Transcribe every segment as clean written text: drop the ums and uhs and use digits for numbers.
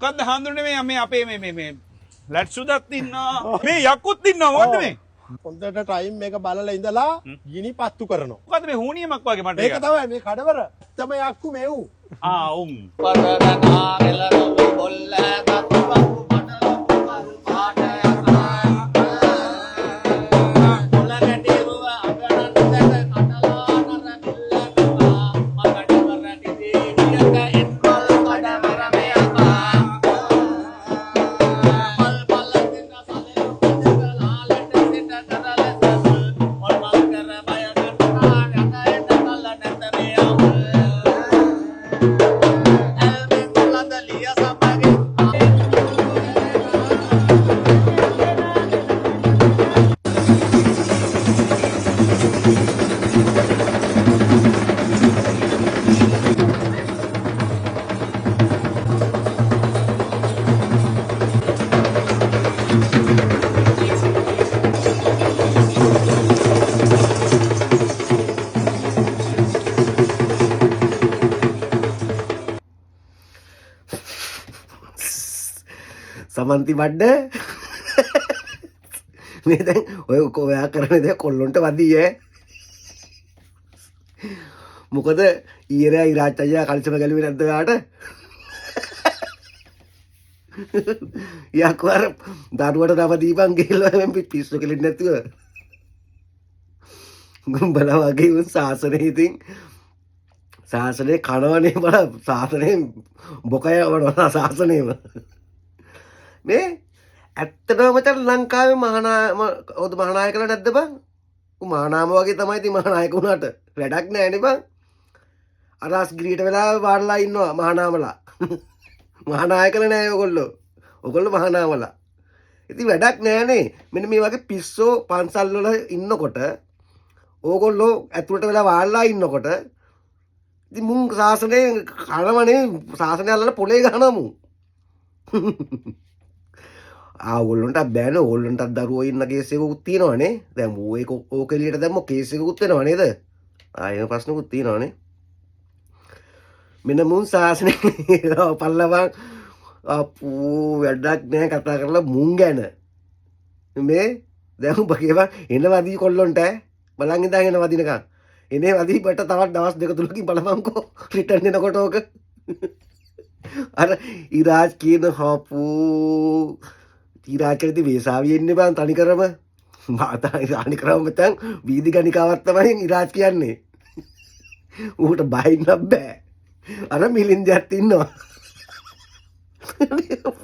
මොකද්ද හාමුදුරනේ මේ අපේ මේ ලැට් සුදත් ඉන්නවා. මේ යකුත් ඉන්නවා මොකද්ද මේ? හොඳට ටයිම් එක බලලා ඉඳලා ගිනි පත්තු කරනවා. මොකද්ද මේ හුනියමක් වගේ මට ඒක තමයි මේ කඩවර. තමයි යක්කු මෙව්. උන්. පදරනා මෙලරොළු බොල්ල දත්තු බහු මඩලොකු පාට සමන්ති බඩ්ඩ මේ දැන් ඔය ඔයා කරන දේ කොල්ලොන්ට වදී ඈ මොකද ඊයරා ඉරාජ් අයියා කලිසම ගැලුවේ නැද්ද ඔයාට යක්වර දරුවට නම දීපන් ගිහලා මම පිස්සු කෙලින් නැතුව ගුම්බලා වගේ උන් සාසනේ ඉතින් සාසනේ කනවනේ බල සාසනේ බොකය වනවා සාසනේම මේ ඇත්තටම මචං ලංකාවේ මහානායකලා නැද්ද බං? මහානාම වගේ තමයි ඉතින් මහානායක උනාට වැඩක් නෑනේ බං. අරස් ගිරියට වෙලා වාඩිලා ඉන්නවා මහානාමලා. මහානායකලා නෑ ඔයගොල්ලෝ. ඔයගොල්ලෝ මහානාමලා. ඉතින් වැඩක් නෑනේ. මෙන්න මේ වගේ පිස්සෝ පන්සල් වල ඉන්නකොට ඕගොල්ලෝ ඇතුළට වෙලා වාඩිලා ඉන්නකොට ඉතින් මුන් සාසනේ කනවනේ සාසනේ අල්ලලා පොලේ ගහනවා මුන්. ඕගොල්ලන්ට බෑන ඕගොල්ලන්ට දරුවෝ ඉන්න කේස් එකකුත් තියෙනවනේ. දැන් මූ ඒක ඕක එළියට දැම්මොත් කේස් එකකුත් වෙනව නේද? ආයෙම ප්‍රශ්නකුත් තියෙනවනේ. මෙන්න මුන් සාසනේ පල්ලවන් අප්පු වැඩක් නෑ කතා කරලා මුන් ගැන. මේ දැන් උඹ කියවා එන වදී කොල්ලොන්ට බලන් ඉඳන් එන වදිනකන්. එනේ වදී බට තවත් දවස් දෙක තුනකින් බලපන්කෝ රිටර්න් එනකොට ඕක. අර ඉරාජ් කියන හපු ඉරාජ්කරති වේසාවිය ඉන්නේ බං තනි කරම මාතා තනි කරම මචං වීදි ගණිකාවක් තමයි ඉරාජ් කියන්නේ. ඌට බයින්න බෑ. අර මිලින්දයක් ඉන්නවා.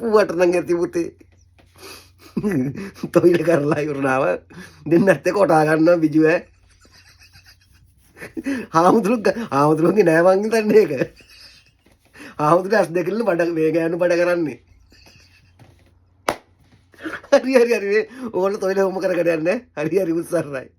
ඌට නම් ඇති පුතේ. තොইল කරලා ඉවරනාව දෙන්නත් එක්ක කොටා ගන්න බිජු ඈ. ආමුදුරුගේ නෑ මං හිතන්නේ ඒක. ආමුදුරුගේ ඇස් දෙකෙන් බඩ මේ ගෑනු බඩ කරන්නේ. හරි ඕගොල්ලෝ තොইল හොම කරගෙන යන්නේ. හරි උත්සාහයි.